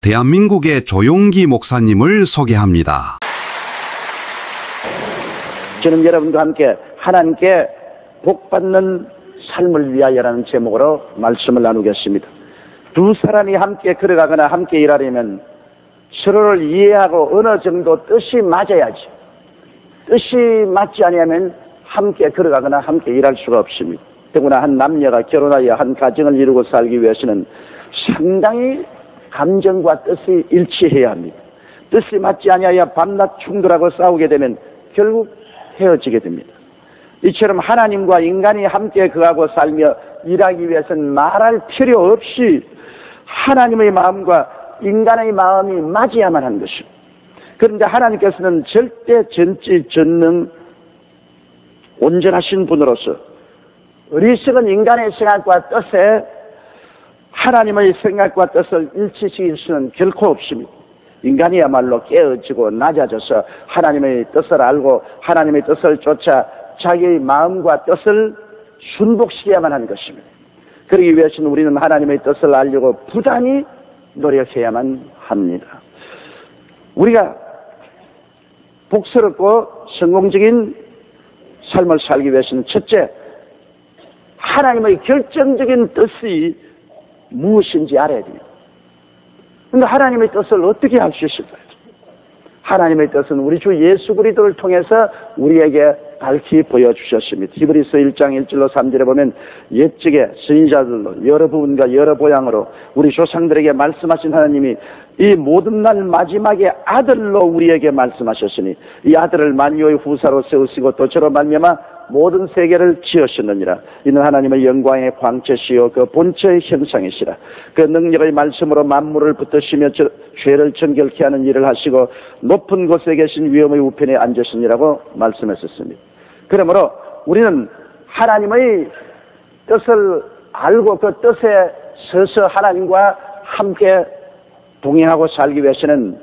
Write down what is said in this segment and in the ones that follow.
대한민국의 조용기 목사님을 소개합니다. 저는 여러분과 함께 하나님께 복받는 삶을 위하여라는 제목으로 말씀을 나누겠습니다. 두 사람이 함께 걸어가거나 함께 일하려면 서로를 이해하고 어느 정도 뜻이 맞아야지. 뜻이 맞지 않으면 함께 걸어가거나 함께 일할 수가 없습니다. 더구나 한 남녀가 결혼하여 한 가정을 이루고 살기 위해서는 상당히 감정과 뜻이 일치해야 합니다. 뜻이 맞지 아니하여 밤낮 충돌하고 싸우게 되면 결국 헤어지게 됩니다. 이처럼 하나님과 인간이 함께 거하고 살며 일하기 위해서는 말할 필요 없이 하나님의 마음과 인간의 마음이 맞아야만 하는 것입니다. 그런데 하나님께서는 절대 전지 전능 온전하신 분으로서 어리석은 인간의 생각과 뜻에 하나님의 생각과 뜻을 일치시킬 수는 결코 없습니다. 인간이야말로 깨어지고 낮아져서 하나님의 뜻을 알고 하나님의 뜻을 쫓아 자기의 마음과 뜻을 순복시켜야만 하는 것입니다. 그러기 위해서는 우리는 하나님의 뜻을 알려고 부단히 노력해야만 합니다. 우리가 복스럽고 성공적인 삶을 살기 위해서는 첫째, 하나님의 결정적인 뜻이 무엇인지 알아야 됩니다. 그런데 하나님의 뜻을 어떻게 알 수 있을까요? 하나님의 뜻은 우리 주 예수 그리스도를 통해서 우리에게 밝히 보여주셨습니다. 히브리서 1장 1절로 3절에 보면 옛적에 선지자들로 여러 부분과 여러 모양으로 우리 조상들에게 말씀하신 하나님이 이 모든 날 마지막에 아들로 우리에게 말씀하셨으니 이 아들을 만유의 후사로 세우시고 또 저로 말미암아 모든 세계를 지으셨느니라. 이는 하나님의 영광의 광채시요 그 본체의 형상이시라. 그 능력의 말씀으로 만물을 붙드시며 죄를 정결케 하는 일을 하시고 높은 곳에 계신 위엄의 우편에 앉으시니라고 말씀하셨습니다. 그러므로 우리는 하나님의 뜻을 알고 그 뜻에 서서 하나님과 함께 동행하고 살기 위해서는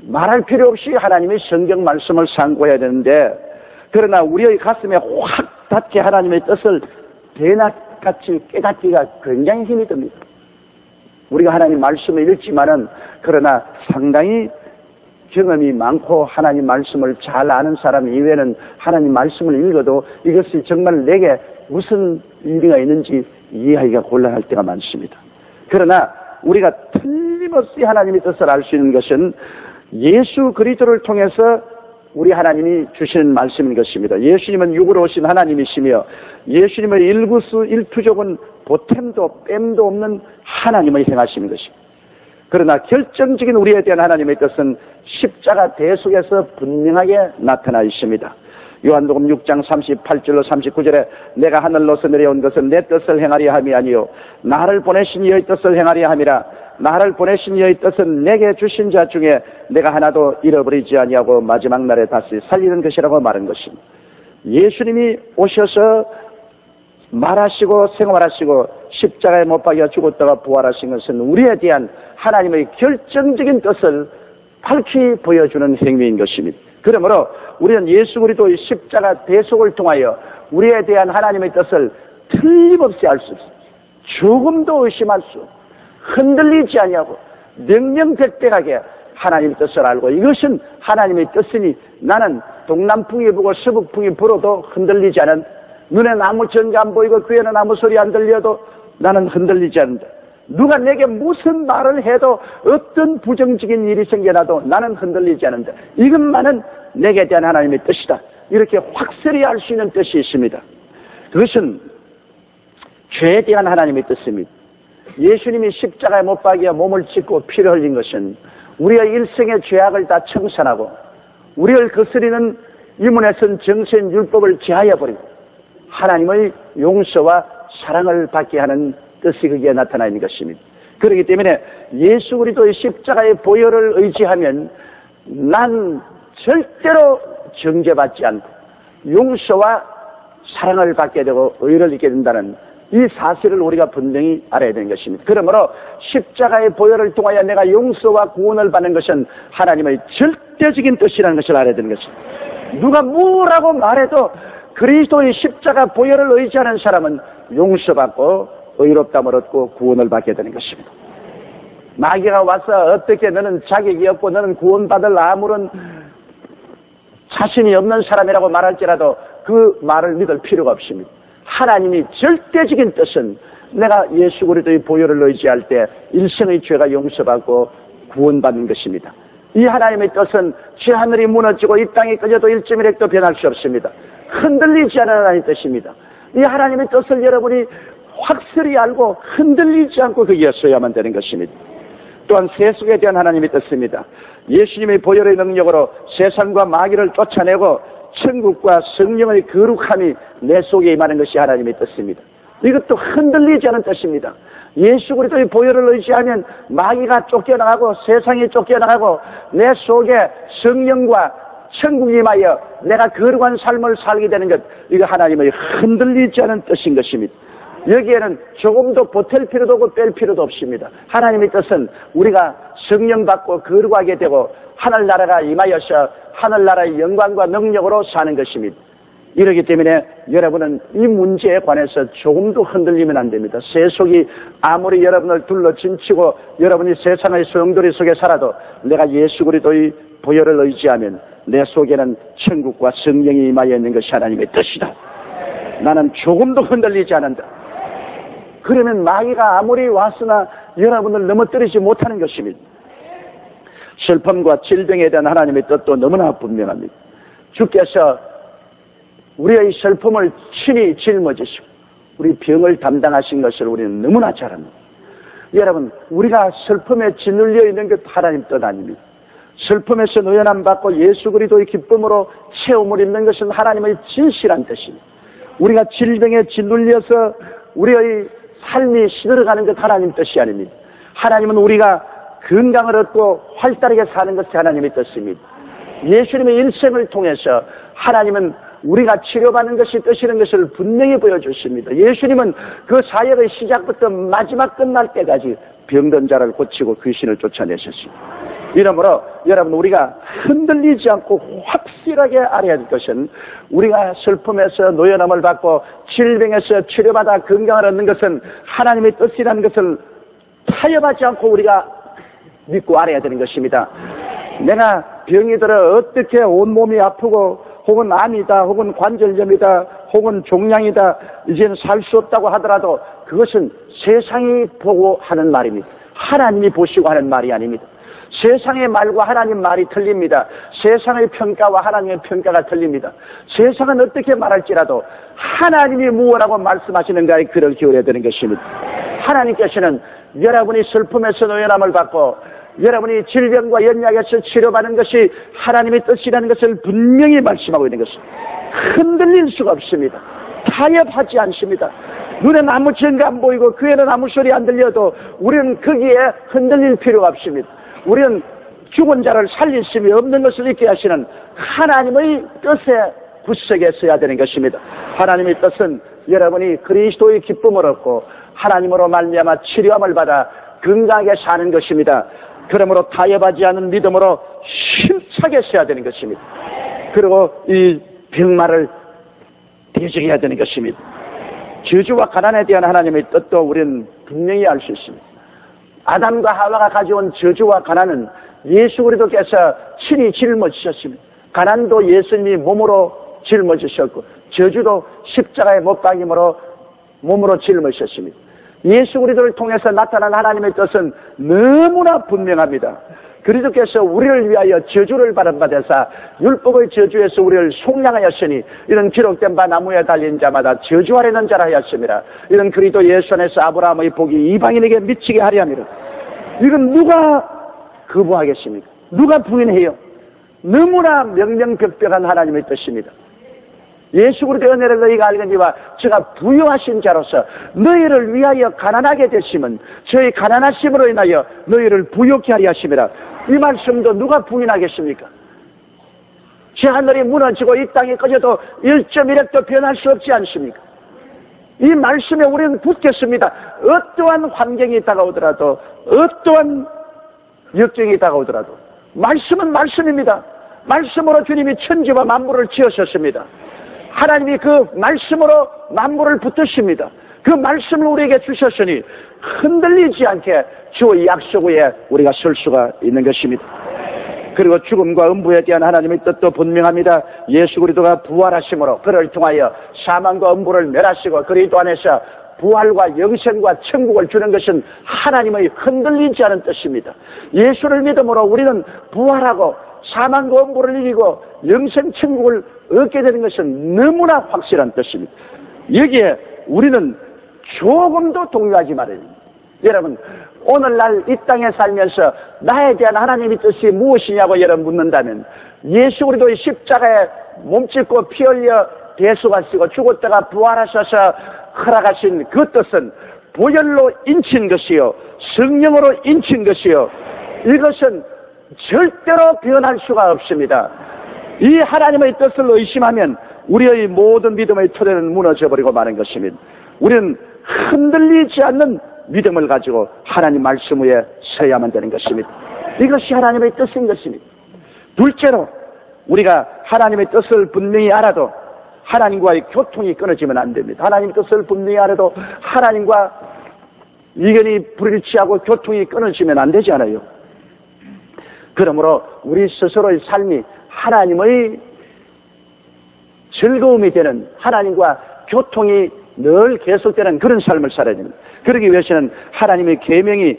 말할 필요 없이 하나님의 성경 말씀을 상고해야 되는데, 그러나 우리의 가슴에 확 닿게 하나님의 뜻을 대낮같이 깨닫기가 굉장히 힘이 듭니다. 우리가 하나님 말씀을 읽지만은 그러나 상당히 경험이 많고 하나님 말씀을 잘 아는 사람 이외에는 하나님 말씀을 읽어도 이것이 정말 내게 무슨 의미가 있는지 이해하기가 곤란할 때가 많습니다. 그러나 우리가 틀림없이 하나님의 뜻을 알 수 있는 것은 예수 그리스도를 통해서 우리 하나님이 주시는 말씀인 것입니다. 예수님은 육으로 오신 하나님이시며 예수님의 일구수 일투족은 보탬도 뺨도 없는 하나님의 행하시는 것입니다. 그러나 결정적인 우리에 대한 하나님의 뜻은 십자가 대속에서 분명하게 나타나 있습니다. 요한복음 6장 38절로 39절에 내가 하늘로서 내려온 것은 내 뜻을 행하려 함이 아니요 나를 보내신 이의 뜻을 행하려 함이라. 나를 보내신 이의 뜻은 내게 주신 자 중에 내가 하나도 잃어버리지 아니하고 마지막 날에 다시 살리는 것이라고 말한 것입니다. 예수님이 오셔서 말하시고 생활하시고 십자가에 못 박여 죽었다가 부활하신 것은 우리에 대한 하나님의 결정적인 뜻을 밝히 보여주는 행위인 것입니다. 그러므로 우리는 예수 그리스도의 십자가 대속을 통하여 우리에 대한 하나님의 뜻을 틀림없이 알 수 있습니다. 조금도 의심할 수, 흔들리지 아니하고 명명백백하게 하나님의 뜻을 알고 이것은 하나님의 뜻이니 나는 동남풍이 불고 서북풍이 불어도 흔들리지 않은, 눈에는 아무 전가 안 보이고 귀에는 아무 소리 안 들려도 나는 흔들리지 않는다. 누가 내게 무슨 말을 해도 어떤 부정적인 일이 생겨나도 나는 흔들리지 않는다. 이것만은 내게 대한 하나님의 뜻이다. 이렇게 확실히 알 수 있는 뜻이 있습니다. 그것은 죄에 대한 하나님의 뜻입니다. 예수님이 십자가에 못 박여 몸을 찢고 피를 흘린 것은 우리의 일생의 죄악을 다 청산하고 우리를 거스리는 이문에 선 정신 율법을 제하여 버리고 하나님의 용서와 사랑을 받게 하는 뜻이 거기에 나타나 있는 것입니다. 그렇기 때문에 예수 그리스도의 십자가의 보혈을 의지하면 난 절대로 정죄받지 않고 용서와 사랑을 받게 되고 의를 얻게 된다는 이 사실을 우리가 분명히 알아야 되는 것입니다. 그러므로 십자가의 보혈을 통하여 내가 용서와 구원을 받는 것은 하나님의 절대적인 뜻이라는 것을 알아야 되는 것입니다. 누가 뭐라고 말해도 그리스도의 십자가 보혈을 의지하는 사람은 용서받고 의롭다함을 얻고 구원을 받게 되는 것입니다. 마귀가 와서 어떻게 너는 자격이 없고 너는 구원받을 아무런 자신이 없는 사람이라고 말할지라도 그 말을 믿을 필요가 없습니다. 하나님이 절대적인 뜻은 내가 예수 그리스도의 보혈을 의지할 때 일생의 죄가 용서받고 구원받는 것입니다. 이 하나님의 뜻은 저 하늘이 무너지고 이 땅이 꺼져도 1.1핵도 변할 수 없습니다. 흔들리지 않은 하나님의 뜻입니다. 이 하나님의 뜻을 여러분이 확실히 알고 흔들리지 않고 거기에 서야만 되는 것입니다. 또한 세속에 대한 하나님의 뜻입니다. 예수님의 보혈의 능력으로 세상과 마귀를 쫓아내고 천국과 성령의 거룩함이 내 속에 임하는 것이 하나님의 뜻입니다. 이것도 흔들리지 않은 뜻입니다. 예수 그리스도의 보혈을 의지하면 마귀가 쫓겨나가고 세상이 쫓겨나가고 내 속에 성령과 천국이 임하여 내가 거룩한 삶을 살게 되는 것, 이거 하나님의 흔들리지 않은 뜻인 것입니다. 여기에는 조금도 보탤 필요도 없고 뺄 필요도 없습니다. 하나님의 뜻은 우리가 성령 받고 거룩하게 되고 하늘나라가 임하여서 하늘나라의 영광과 능력으로 사는 것입니다. 이렇기 때문에 여러분은 이 문제에 관해서 조금도 흔들리면 안 됩니다. 세속이 아무리 여러분을 둘러 진치고 여러분이 세상의 소용돌이 속에 살아도 내가 예수 그리스도의 보혈을 의지하면 내 속에는 천국과 성령이 임하여 있는 것이 하나님의 뜻이다. 나는 조금도 흔들리지 않는다. 그러면 마귀가 아무리 왔으나 여러분을 넘어뜨리지 못하는 것입니다. 슬픔과 질병에 대한 하나님의 뜻도 너무나 분명합니다. 주께서 우리의 슬픔을 친히 짊어지시고 우리 병을 담당하신 것을 우리는 너무나 잘 압니다. 여러분, 우리가 슬픔에 짓눌려 있는 것 하나님 뜻 아닙니다. 슬픔에서 노연함 받고 예수 그리스도의 기쁨으로 체험을 입는 것은 하나님의 진실한 뜻입니다. 우리가 질병에 짓눌려서 우리의 삶이 시들어가는 것 하나님 뜻이 아닙니다. 하나님은 우리가 건강을 얻고 활달하게 사는 것이 하나님의 뜻입니다. 예수님의 일생을 통해서 하나님은 우리가 치료받는 것이 뜻이라는 것을 분명히 보여주십니다. 예수님은 그 사역의 시작부터 마지막 끝날 때까지 병든 자를 고치고 귀신을 쫓아내셨습니다. 이러므로 여러분, 우리가 흔들리지 않고 확실하게 알아야 할 것은 우리가 슬픔에서 노연함을 받고 질병에서 치료받아 건강을 얻는 것은 하나님의 뜻이라는 것을 타협하지 않고 우리가 믿고 알아야 되는 것입니다. 내가 병이 들어 어떻게 온몸이 아프고 혹은 암이다, 혹은 관절염이다, 혹은 종양이다, 이제는 살 수 없다고 하더라도 그것은 세상이 보고 하는 말입니다. 하나님이 보시고 하는 말이 아닙니다. 세상의 말과 하나님 말이 틀립니다. 세상의 평가와 하나님의 평가가 틀립니다. 세상은 어떻게 말할지라도 하나님이 무엇라고 말씀하시는가에 귀를 기울여야 되는 것입니다. 하나님께서는 여러분이 슬픔에서 노연함을 받고 여러분이 질병과 연약에서 치료받는 것이 하나님의 뜻이라는 것을 분명히 말씀하고 있는 것입니다. 흔들릴 수가 없습니다. 타협하지 않습니다. 눈에는 아무 증거 안 보이고 귀에는 아무 소리 안 들려도 우리는 거기에 흔들릴 필요가 없습니다. 우리는 죽은 자를 살릴 힘이 없는 것을 잊게 하시는 하나님의 뜻에 구석에 서야 되는 것입니다. 하나님의 뜻은 여러분이 그리스도의 기쁨을 얻고 하나님으로 말미암아 치료함을 받아 건강하게 사는 것입니다. 그러므로 타협하지 않은 믿음으로 힘차게 서야 되는 것입니다. 그리고 이 병마를 대적해야 되는 것입니다. 저주와 가난에 대한 하나님의 뜻도 우리는 분명히 알 수 있습니다. 아담과 하와가 가져온 저주와 가난은 예수 그리스도께서 친히 짊어지셨습니다. 가난도 예수님이 몸으로 짊어지셨고 저주도 십자가에 못 박임으로 몸으로 짊어지셨습니다. 예수 그리스도를 통해서 나타난 하나님의 뜻은 너무나 분명합니다. 그리스도께서 우리를 위하여 저주를 받은 바 되사 율법의 저주에서 우리를 속량하였으니 이런 기록된 바 나무에 달린 자마다 저주하려는 자라 하였습니다. 이런 그리스도 예수 안에서 아브라함의 복이 이방인에게 미치게 하려 함이라. 이건 누가 거부하겠습니까? 누가 부인해요? 너무나 명명백백한 하나님의 뜻입니다. 예수 그리스도의 은혜를 너희가 알거니와 저가 부유하신 자로서 너희를 위하여 가난하게 되시면 저희 가난하심으로 인하여 너희를 부유케 하려 하심이라. 이 말씀도 누가 부인하겠습니까? 저 하늘이 무너지고 이 땅이 꺼져도 1.1핵도 변할 수 없지 않습니까? 이 말씀에 우리는 붙겠습니다. 어떠한 환경이 다가오더라도 어떠한 역경이 다가오더라도 말씀은 말씀입니다. 말씀으로 주님이 천지와 만물을 지으셨습니다. 하나님이 그 말씀으로 만물을 붙드십니다. 그 말씀을 우리에게 주셨으니 흔들리지 않게 주의 약속 위에 우리가 설 수가 있는 것입니다. 그리고 죽음과 음부에 대한 하나님의 뜻도 분명합니다. 예수 그리스도가 부활하심으로 그를 통하여 사망과 음부를 멸하시고 그리스도 안에서 부활과 영생과 천국을 주는 것은 하나님의 흔들리지 않은 뜻입니다. 예수를 믿음으로 우리는 부활하고 사망과 음부를 이기고 영생 천국을 얻게 되는 것은 너무나 확실한 뜻입니다. 여기에 우리는 조금도 동요하지 말아야 됩니다. 여러분, 오늘날 이 땅에 살면서 나에 대한 하나님의 뜻이 무엇이냐고 여러분 묻는다면 예수 그리스도의 십자가에 몸짓고 피 흘려 대수가 쓰고 죽었다가 부활하셔서 허락하신 그 뜻은 보혈로 인친 것이요 성령으로 인친 것이요 이것은 절대로 변할 수가 없습니다. 이 하나님의 뜻을 의심하면 우리의 모든 믿음의 토대는 무너져버리고 마는 것입니다. 우리는 흔들리지 않는 믿음을 가지고 하나님 말씀 위에 서야만 되는 것입니다. 이것이 하나님의 뜻인 것입니다. 둘째로 우리가 하나님의 뜻을 분명히 알아도 하나님과의 교통이 끊어지면 안 됩니다. 하나님의 뜻을 분명히 알아도 하나님과 이견이 불일치하고 교통이 끊어지면 안 되지 않아요. 그러므로 우리 스스로의 삶이 하나님의 즐거움이 되는 하나님과 교통이 늘 계속되는 그런 삶을 살아야 됩니다. 그러기 위해서는 하나님의 계명이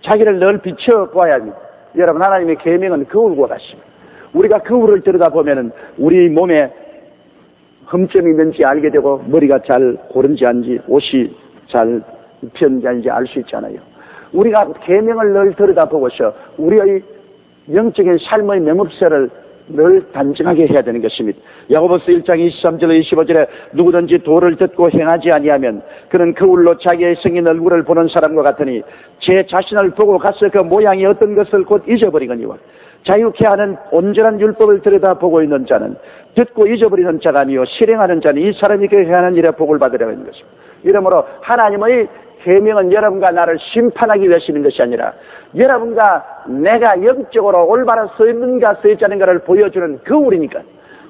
자기를 늘 비춰보아야 합니다. 여러분, 하나님의 계명은 거울과 같습니다. 우리가 거울을 들여다보면 우리 몸에 흠점이 있는지 알게 되고 머리가 잘 고른지 아닌지 옷이 잘 입혔는지 아닌지 알 수 있잖아요. 우리가 계명을 늘 들여다보고서 우리의 영적인 삶의 매듭새를 늘 단정하게 해야 되는 것입니다. 야고보서 1장 23절 25절에 누구든지 도를 듣고 행하지 아니하면 그는 거울로 자기의 성인 얼굴을 보는 사람과 같으니 제 자신을 보고 가서 그 모양이 어떤 것을 곧 잊어버리거니와 자유케 하는 온전한 율법을 들여다보고 있는 자는 듣고 잊어버리는 자가 아니요 실행하는 자는 이 사람이 그 행하는 일에 복을 받으려고 하는 것입니다. 이러므로 하나님의 계명은 여러분과 나를 심판하기 위해서 있는 것이 아니라 여러분과 내가 영적으로 올바로 서 있는가 서 있지 않은가를 보여주는 거울이니까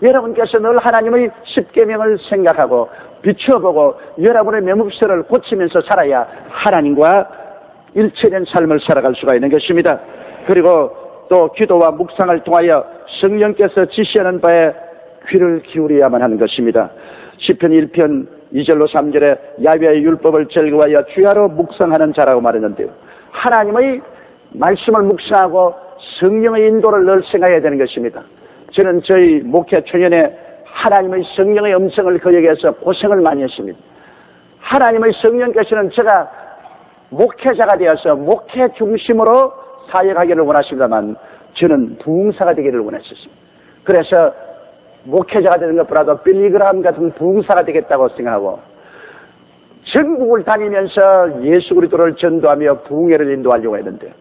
여러분께서 늘 하나님의 십계명을 생각하고 비춰보고 여러분의 매듭새를 고치면서 살아야 하나님과 일체된 삶을 살아갈 수가 있는 것입니다. 그리고 또 기도와 묵상을 통하여 성령께서 지시하는 바에 귀를 기울여야만 하는 것입니다. 시편 1편 2절로 3절에 야훼의 율법을 즐거워하여 주야로 묵상하는 자라고 말했는데요. 하나님의 말씀을 묵상하고 성령의 인도를 늘 생각해야 되는 것입니다. 저는 저희 목회 초년에 하나님의 성령의 음성을 거역해서 고생을 많이 했습니다. 하나님의 성령께서는 제가 목회자가 되어서 목회 중심으로 사역하기를 원하십니다만 저는 부흥사가 되기를 원했었습니다. 그래서 목회자가 되는 것보다도 빌리그람 같은 부흥사가 되겠다고 생각하고 전국을 다니면서 예수 그리스도를 전도하며 부흥회를 인도하려고 했는데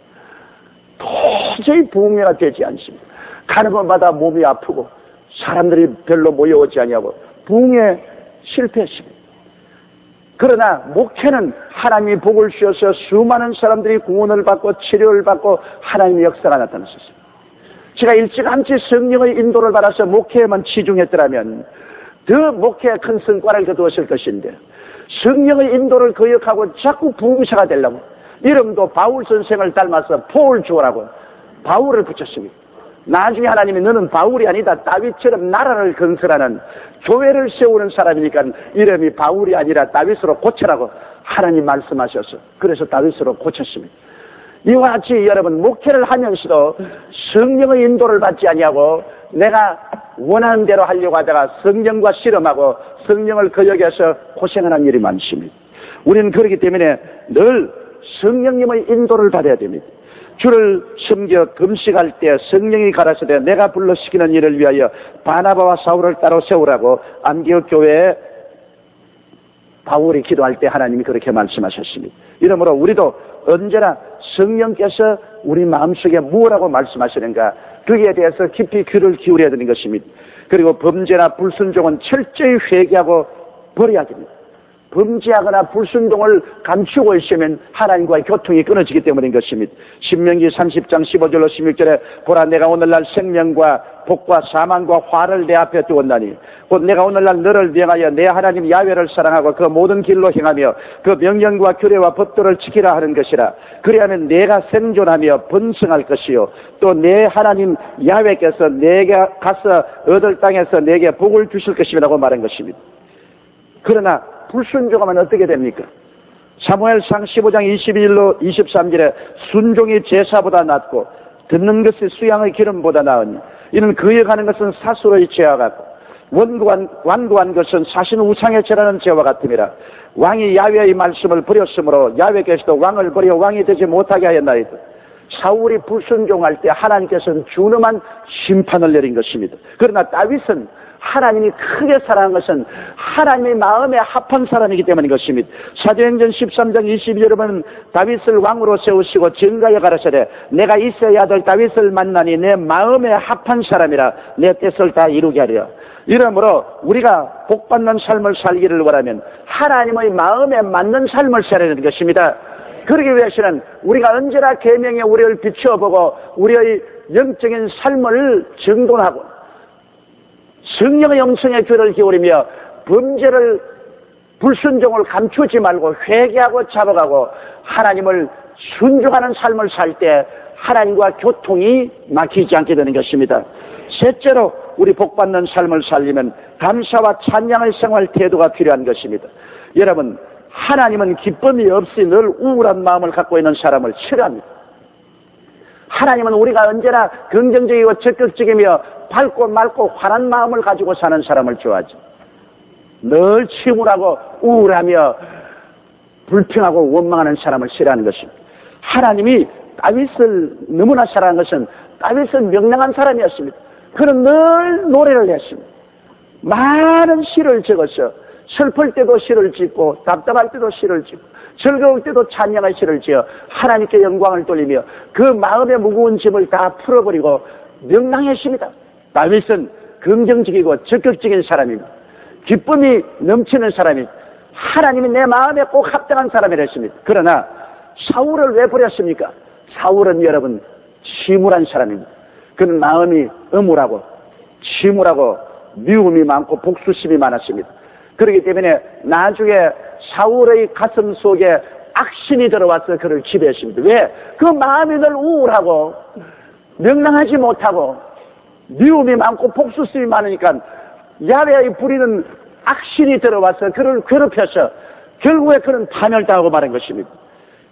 도저히 부흥회가 되지 않습니다. 가는 곳마다 몸이 아프고 사람들이 별로 모여오지 아니하고 부흥회 실패했습니다. 그러나 목회는 하나님이 복을 주셔서 수많은 사람들이 구원을 받고 치료를 받고 하나님의 역사가 나타났었습니다. 제가 일찌감치 성령의 인도를 받아서 목회에만 치중했더라면 더 목회에 큰 성과를 거두었을 것인데 성령의 인도를 거역하고 자꾸 부흥사가 되려고 이름도 바울 선생을 닮아서 폴 주어라고 바울을 붙였습니다. 나중에 하나님이 너는 바울이 아니다 다윗처럼 나라를 건설하는 교회를 세우는 사람이니까 이름이 바울이 아니라 다윗으로 고쳐라고 하나님 말씀하셔서 그래서 다윗으로 고쳤습니다. 이와 같이 여러분 목회를 하면서도 성령의 인도를 받지 아니하고 내가 원하는 대로 하려고 하다가 성령과 씨름하고 성령을 거역해서 고생하는 일이 많습니다. 우리는 그렇기 때문에 늘 성령님의 인도를 받아야 됩니다. 주를 섬겨 금식할 때 성령이 가라사대 내가 불러 시키는 일을 위하여 바나바와 사울을 따로 세우라고 안디옥 교회에 바울이 기도할 때 하나님이 그렇게 말씀하셨습니다. 이러므로 우리도 언제나 성령께서 우리 마음속에 무엇라고 말씀하시는가 거기에 대해서 깊이 귀를 기울여야 되는 것입니다. 그리고 범죄나 불순종은 철저히 회개하고 버려야 됩니다. 범죄하거나 불순종을 감추고 있으면 하나님과의 교통이 끊어지기 때문인 것입니다. 신명기 30장 15절로 16절에 보라 내가 오늘날 생명과 복과 사망과 화를 내 앞에 두었나니 곧 내가 오늘날 너를 명하여 내 하나님 야훼를 사랑하고 그 모든 길로 행하며 그 명령과 규례와 법도를 지키라 하는 것이라. 그리하면 내가 생존하며 번성할 것이요 또 내 하나님 야훼께서 내가 가서 얻을 땅에서 내게 복을 주실 것이라고 말한 것입니다. 그러나 불순종하면 어떻게 됩니까? 사무엘상 15장 21절로 23절에 순종이 제사보다 낫고 듣는 것이 수양의 기름보다 나으니 이는 그에 가는 것은 사수로의 죄와 같고 완고한 것은 사신 우상의 죄라는 죄와 같음이라. 왕이 야훼의 말씀을 버렸으므로 야훼께서도 왕을 버려 왕이 되지 못하게 하였나이다. 사울이 불순종할 때 하나님께서는 준엄한 심판을 내린 것입니다. 그러나 다윗은 하나님이 크게 사랑한 것은 하나님의 마음에 합한 사람이기 때문인 것입니다. 사도행전 13장 22절에 보면 다윗을 왕으로 세우시고 전가에 가라사대 내가 이새의 아들 다윗을 만나니 내 마음에 합한 사람이라 내 뜻을 다 이루게 하리라. 이러므로 우리가 복받는 삶을 살기를 원하면 하나님의 마음에 맞는 삶을 살아야 하는 것입니다. 그러기 위해서는 우리가 언제나 계명에 우리를 비추어보고 우리의 영적인 삶을 정돈하고 성령의 영성의 귀를 기울이며 범죄를 불순종을 감추지 말고 회개하고 잡아가고 하나님을 순종하는 삶을 살 때 하나님과 교통이 막히지 않게 되는 것입니다. 셋째로 우리 복받는 삶을 살리면 감사와 찬양의 생활 태도가 필요한 것입니다. 여러분 하나님은 기쁨이 없이 늘 우울한 마음을 갖고 있는 사람을 싫어합니다. 하나님은 우리가 언제나 긍정적이고 적극적이며 밝고 맑고 환한 마음을 가지고 사는 사람을 좋아하죠. 늘 침울하고 우울하며 불평하고 원망하는 사람을 싫어하는 것입니다. 하나님이 다윗을 너무나 사랑한 것은 다윗은 명랑한 사람이었습니다. 그는 늘 노래를 했습니다. 많은 시를 적었어. 슬플 때도 시를 짓고 답답할 때도 시를 짓고 즐거울 때도 찬양의 시를 지어 하나님께 영광을 돌리며 그 마음의 무거운 짐을 다 풀어버리고 명랑했습니다. 다윗은 긍정적이고 적극적인 사람입니다. 기쁨이 넘치는 사람입니다. 하나님이 내 마음에 꼭 합당한 사람이랬습니다. 그러나 사울을 왜 버렸습니까? 사울은 여러분 침울한 사람입니다. 그는 마음이 âm울하고 침울하고 미움이 많고 복수심이 많았습니다. 그렇기 때문에 나중에 사울의 가슴 속에 악신이 들어와서 그를 지배했습니다. 왜? 그 마음이 늘 우울하고 명랑하지 못하고 미움이 많고 복수심이 많으니까 야훼의 부리는 악신이 들어와서 그를 괴롭혀서 결국에 그는 파멸당하고 마는 것입니다.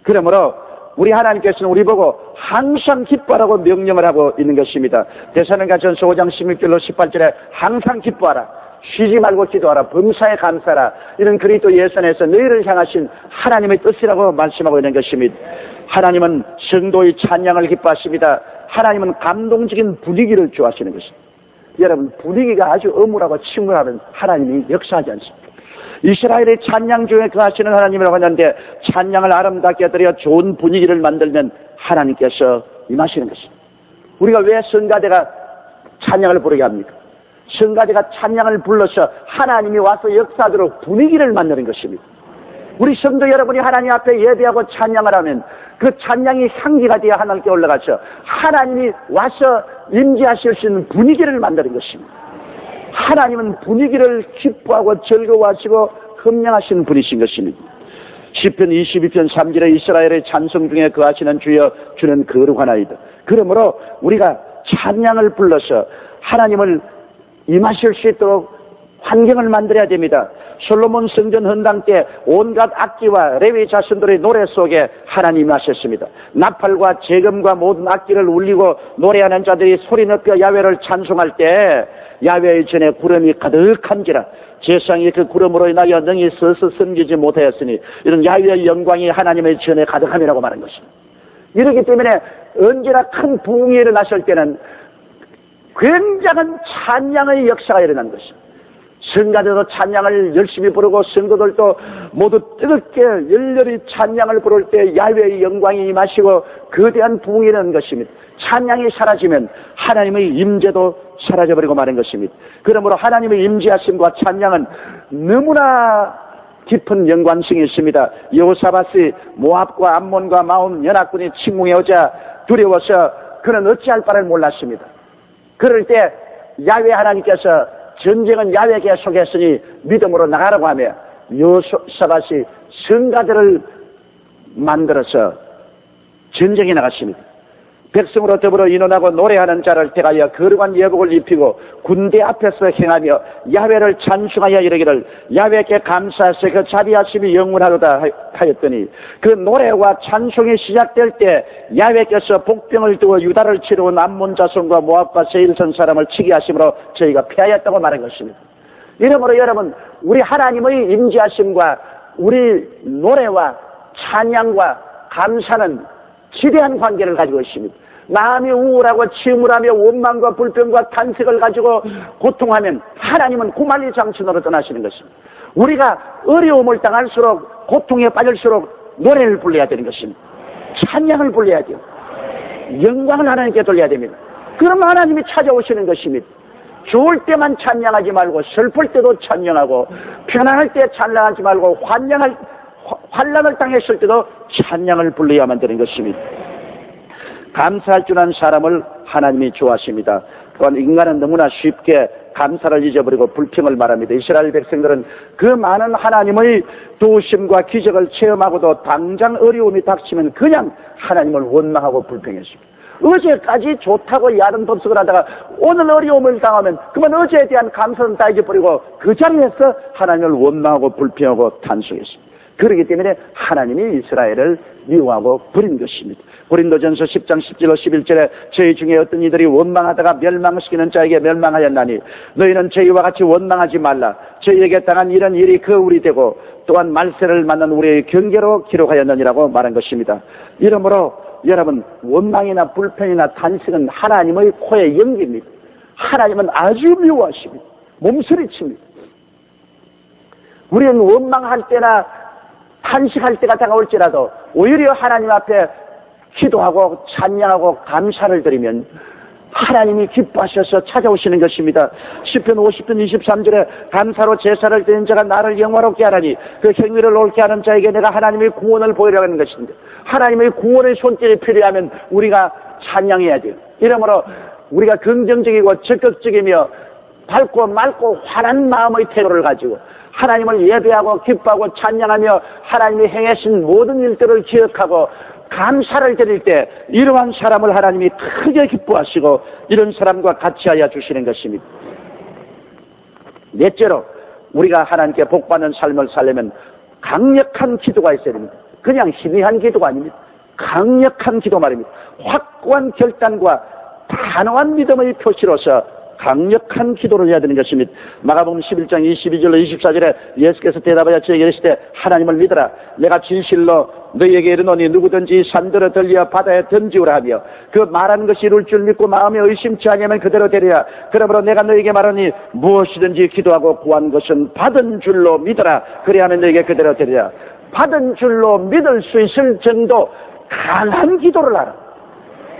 그러므로 우리 하나님께서는 우리 보고 항상 기뻐하라고 명령을 하고 있는 것입니다. 데살로니가전서 5장 16절로 18절에 항상 기뻐하라. 쉬지 말고 기도하라. 범사에 감사하라. 이런 그리스도 예수 안에서 너희를 향하신 하나님의 뜻이라고 말씀하고 있는 것입니다. 하나님은 성도의 찬양을 기뻐하십니다. 하나님은 감동적인 분위기를 좋아하시는 것입니다. 여러분 분위기가 아주 âm울하고 침울하면 하나님이 역사하지 않습니다. 이스라엘의 찬양 중에 거하시는 하나님이라고 하는데 찬양을 아름답게 드려 좋은 분위기를 만들면 하나님께서 임하시는 것입니다. 우리가 왜 성가대가 찬양을 부르게 합니까? 성가대가 찬양을 불러서 하나님이 와서 역사하도록 분위기를 만드는 것입니다. 우리 성도 여러분이 하나님 앞에 예배하고 찬양을 하면 그 찬양이 향기가 되어 하나님께 올라가서 하나님이 와서 임재하실 수 있는 분위기를 만드는 것입니다. 하나님은 분위기를 기뻐하고 즐거워하시고 흠령하시는 분이신 것입니다. 시편 22편 3절에 이스라엘의 찬송 중에 거하시는 주여 주는 거룩하나이다. 그러므로 우리가 찬양을 불러서 하나님을 임하실 수 있도록 환경을 만들어야 됩니다. 솔로몬 성전 헌당 때 온갖 악기와 레위 자손들의 노래 속에 하나님이 하셨습니다. 나팔과 재금과 모든 악기를 울리고 노래하는 자들이 소리 높여 야훼를 찬송할 때 야훼의 전에 구름이 가득한지라 제상이 그 구름으로 인하여 능히 서서 섬기지 못하였으니 이런 야훼의 영광이 하나님의 전에 가득함이라고 말한 것입니다. 이렇기 때문에 언제나 큰 부흥이 일어났을 때는 굉장한 찬양의 역사가 일어난 것입니다. 성가대도 찬양을 열심히 부르고 성도들도 모두 뜨겁게 열렬히 찬양을 부를 때 야훼의 영광이 임하시고 거대한 부흥이 일어난 것입니다. 찬양이 사라지면 하나님의 임재도 사라져버리고 마는 것입니다. 그러므로 하나님의 임재하심과 찬양은 너무나 깊은 연관성이 있습니다. 여호사밧이 모압과 암몬과 마온 연합군이 침공해 오자 두려워서 그는 어찌할 바를 몰랐습니다. 그럴 때 야훼 하나님께서 전쟁은 야훼에게 속했으니 믿음으로 나가라고 하며 여호사밧이 성가들을 만들어서 전쟁에 나갔습니다. 백성으로 더불어 인원하고 노래하는 자를 택하여 거룩한 예복을 입히고 군대 앞에서 행하며 야훼를 찬송하여 이르기를 야훼께 감사하세 그 자비하심이 영원하도다 하였더니 그 노래와 찬송이 시작될 때 야훼께서 복병을 두어 유다를 치러온 암몬 자손과 모압과 세일선 사람을 치게 하심으로 저희가 패하였다고 말한 것입니다. 이러므로 여러분, 우리 하나님의 임재하심과 우리 노래와 찬양과 감사는 지대한 관계를 가지고 있습니다. 마음이 우울하고 침울하며 원망과 불평과 탄식을 가지고 고통하면 하나님은 구만리 장천으로 떠나시는 것입니다. 우리가 어려움을 당할수록 고통에 빠질수록 노래를 불러야 되는 것입니다. 찬양을 불러야 돼요. 영광을 하나님께 돌려야 됩니다. 그러면 하나님이 찾아오시는 것입니다. 좋을 때만 찬양하지 말고 슬플 때도 찬양하고 편안할 때 찬양하지 말고 환난을 당했을 때도 찬양을 불러야만 되는 것입니다. 감사할 줄 아는 사람을 하나님이 좋아하십니다. 또한 인간은 너무나 쉽게 감사를 잊어버리고 불평을 말합니다. 이스라엘 백성들은 그 많은 하나님의 도우심과 기적을 체험하고도 당장 어려움이 닥치면 그냥 하나님을 원망하고 불평했습니다. 어제까지 좋다고 야른 법석을 하다가 오늘 어려움을 당하면 그만 어제에 대한 감사는 다 잊어버리고 그 자리에서 하나님을 원망하고 불평하고 탄식했습니다. 그렇기 때문에 하나님이 이스라엘을 미워하고 버린 것입니다. 고린도전서 10장 10절로 11절에 저희 중에 어떤 이들이 원망하다가 멸망시키는 자에게 멸망하였나니 너희는 저희와 같이 원망하지 말라. 저희에게 당한 이런 일이 거울이 되고 또한 말세를 만난 우리의 경계로 기록하였느니라고 말한 것입니다. 이러므로 여러분, 원망이나 불평이나 탄식은 하나님의 코의 연기입니다. 하나님은 아주 미워하십니다. 몸서리칩니다. 우리는 원망할 때나 탄식할 때가 다가올지라도 오히려 하나님 앞에 기도하고 찬양하고 감사를 드리면 하나님이 기뻐하셔서 찾아오시는 것입니다. 시편 50편 23절에 감사로 제사를 드리는 자가 나를 영화롭게 하라니 그 행위를 옳게 하는 자에게 내가 하나님의 구원을 보이려고 하는 것입니다. 하나님의 구원의 손길이 필요하면 우리가 찬양해야 돼요. 이러므로 우리가 긍정적이고 적극적이며 밝고 맑고 환한 마음의 태도를 가지고 하나님을 예배하고 기뻐하고 찬양하며 하나님이 행하신 모든 일들을 기억하고 감사를 드릴 때 이러한 사람을 하나님이 크게 기뻐하시고 이런 사람과 같이 하여 주시는 것입니다. 넷째로 우리가 하나님께 복받는 삶을 살려면 강력한 기도가 있어야 됩니다. 그냥 희미한 기도가 아닙니다. 강력한 기도 말입니다. 확고한 결단과 단호한 믿음의 표시로서 강력한 기도를 해야 되는 것입니다. 마가복음 11장 22절로 24절에 예수께서 대답하여 저에게 이르시되 하나님을 믿어라. 내가 진실로 너희에게 이르노니 누구든지 산들어 들려 바다에 던지우라 하며 그 말하는 것이 이룰 줄 믿고 마음에 의심치 아니하면 그대로 되리라. 그러므로 내가 너희에게 말하니 무엇이든지 기도하고 구한 것은 받은 줄로 믿어라. 그래야만 너희에게 그대로 되리라. 받은 줄로 믿을 수 있을 정도 강한 기도를 하라.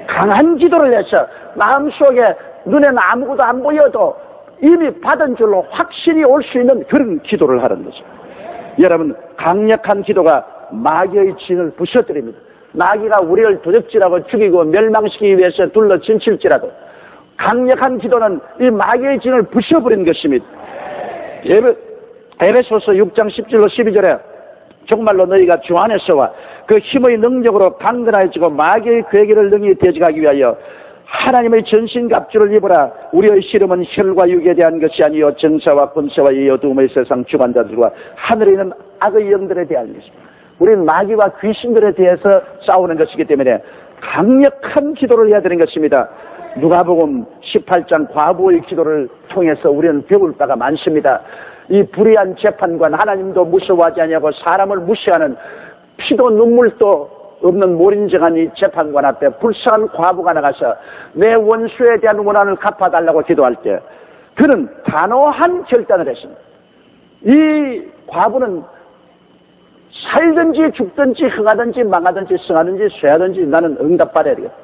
강한 기도를 해서 마음속에 눈에는 아무것도 안 보여도 이미 받은 줄로 확신이 올 수 있는 그런 기도를 하는 거죠. 여러분, 강력한 기도가 마귀의 진을 부셔뜨립니다. 마귀가 우리를 도적질하고 죽이고 멸망시키기 위해서 둘러 진칠지라도 강력한 기도는 이 마귀의 진을 부셔버리는 것입니다. 에베소서 6장 10절로 12절에 정말로 너희가 주 안에서와 그 힘의 능력으로 강건해지고 마귀의 괴계를 능히 대적하기 위하여 하나님의 전신갑주를 입으라. 우리의 씨름은 혈과 육에 대한 것이 아니요 정사와 권세와 이 어두움의 세상 주관자들과 하늘에 있는 악의 영들에 대한 것입니다. 우리는 마귀와 귀신들에 대해서 싸우는 것이기 때문에 강력한 기도를 해야 되는 것입니다. 누가복음 18장 과부의 기도를 통해서 우리는 배울 바가 많습니다. 이 불의한 재판관, 하나님도 무서워하지 아니하고 사람을 무시하는 피도 눈물도 없는 몰인정한 이 재판관 앞에 불쌍한 과부가 나가서 내 원수에 대한 원한을 갚아달라고 기도할 때 그는 단호한 결단을 했습니다. 이 과부는 살든지 죽든지 흥하든지 망하든지 성하든지 쇠하든지 나는 응답받아야 되겠다.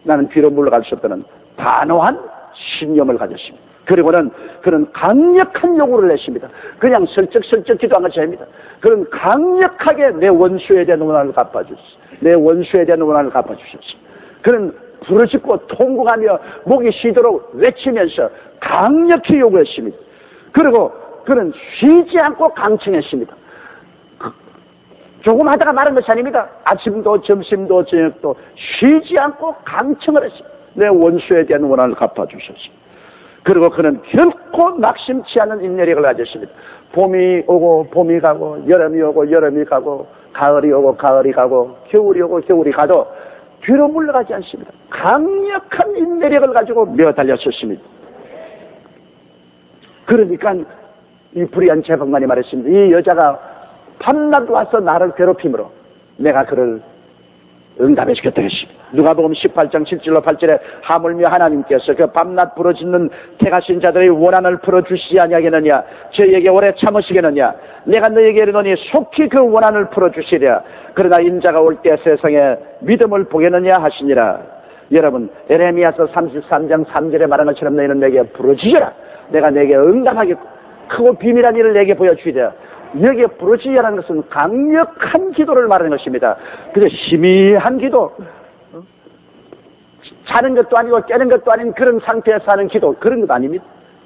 나는 뒤로 물러갈 수 없다는 단호한 신념을 가졌습니다. 그리고는 그런 강력한 요구를 내십니다. 그냥 슬쩍슬쩍 기도한 것이 아닙니다. 그런 강력하게 내 원수에 대한 원한을 갚아주소서. 내 원수에 대한 원한을 갚아주소서. 그런 부르짖고 통곡하며 목이 쉬도록 외치면서 강력히 요구했습니다. 그리고 그는 쉬지 않고 강청했습니다. 조금 하다가 말한 것이 아닙니다. 아침도 점심도 저녁도 쉬지 않고 강청을 했습니다. 내 원수에 대한 원한을 갚아주소서. 그리고 그는 결코 낙심치 않은 인내력을 가졌습니다. 봄이 오고 봄이 가고 여름이 오고 여름이 가고 가을이 오고 가을이 가고 겨울이 오고 겨울이 가도 뒤로 물러가지 않습니다. 강력한 인내력을 가지고 메어달렸었습니다. 그러니까 이 불의한 재벌관이 말했습니다. 이 여자가 밤낮 와서 나를 괴롭힘으로 내가 그를 응답해 주겠다 했습니다. 누가복음 18장 7절로 8절에 하물며 하나님께서 그 밤낮 부르짖는 택하신 자들의 원한을 풀어주시지 아니하겠느냐, 저희에게 오래 참으시겠느냐, 내가 너희에게 이르노니 속히 그 원한을 풀어주시랴. 그러나 인자가 올 때 세상에 믿음을 보겠느냐 하시니라. 여러분, 에레미야서 33장 3절에 말한 것처럼 너희는 내게 부르짖으라. 내가 내게 응답하겠고 크고 비밀한 일을 내게 보여주리라. 여기에 부르짖으라는 것은 강력한 기도를 말하는 것입니다. 그래서 희미한 기도, 자는 것도 아니고 깨는 것도 아닌 그런 상태에서 하는 기도, 그런 것 아닙니다.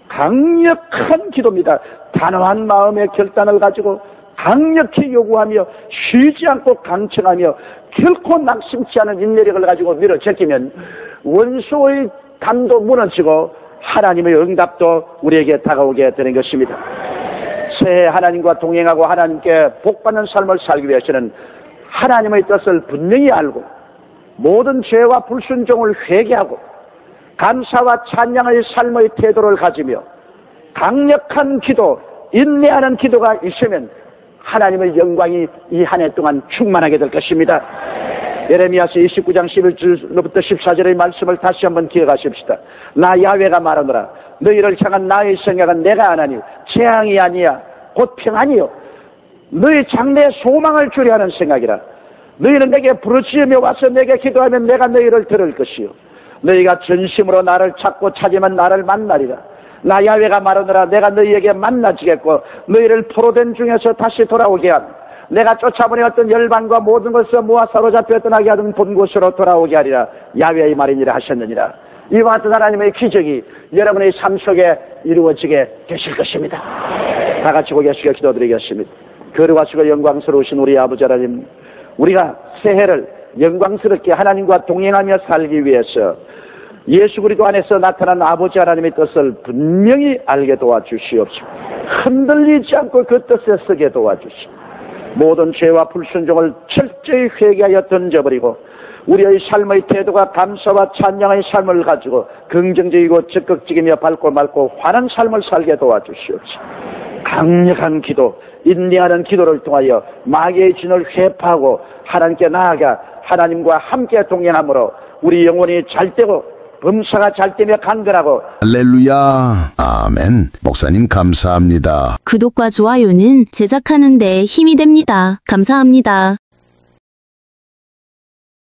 강력한 기도입니다. 단호한 마음의 결단을 가지고 강력히 요구하며 쉬지 않고 강청하며 결코 낙심치 않은 인내력을 가지고 밀어 제끼면 원수의 담도 무너지고 하나님의 응답도 우리에게 다가오게 되는 것입니다. 새해 하나님과 동행하고 하나님께 복받는 삶을 살기 위해서는 하나님의 뜻을 분명히 알고 모든 죄와 불순종을 회개하고 감사와 찬양의 삶의 태도를 가지며 강력한 기도, 인내하는 기도가 있으면 하나님의 영광이 이 한 해 동안 충만하게 될 것입니다. 예레미야서 29장 11절로부터 14절의 말씀을 다시 한번 기억하십시다. 나 야훼가 말하노라. 너희를 향한 나의 생각은 내가 하나니 재앙이 아니야 곧 평안이요 너희 장래에 소망을 주려 하는 생각이라. 너희는 내게 부르짖으며 와서 내게 기도하면 내가 너희를 들을 것이요 너희가 전심으로 나를 찾고 찾으면 나를 만나리라. 나 야훼가 말하노라. 내가 너희에게 만나지겠고 너희를 포로된 중에서 다시 돌아오게 함. 내가 쫓아보내었던 열방과 모든 것을 모아 사로잡혀 떠나게 하던 본 곳으로 돌아오게 하리라. 야훼의 말이니라 하셨느니라. 이와 같은 하나님의 기적이 여러분의 삶 속에 이루어지게 되실 것입니다. 다 같이 고개 숙여 기도드리겠습니다. 거룩하시고 영광스러우신 우리 아버지 하나님, 우리가 새해를 영광스럽게 하나님과 동행하며 살기 위해서 예수 그리스도 안에서 나타난 아버지 하나님의 뜻을 분명히 알게 도와주시옵시고 흔들리지 않고 그 뜻에 서게 도와주시고 모든 죄와 불순종을 철저히 회개하여 던져버리고 우리의 삶의 태도가 감사와 찬양의 삶을 가지고 긍정적이고 적극적이며 밝고 맑고 환한 삶을 살게 도와주시옵소서. 강력한 기도, 인내하는 기도를 통하여 마귀의 진을 회파하고 하나님께 나아가 하나님과 함께 동행함으로 우리 영혼이 잘되고 범사가 잘되며 강건하고. 할렐루야. 아멘. 목사님 감사합니다. 구독과 좋아요는 제작하는 데 힘이 됩니다. 감사합니다.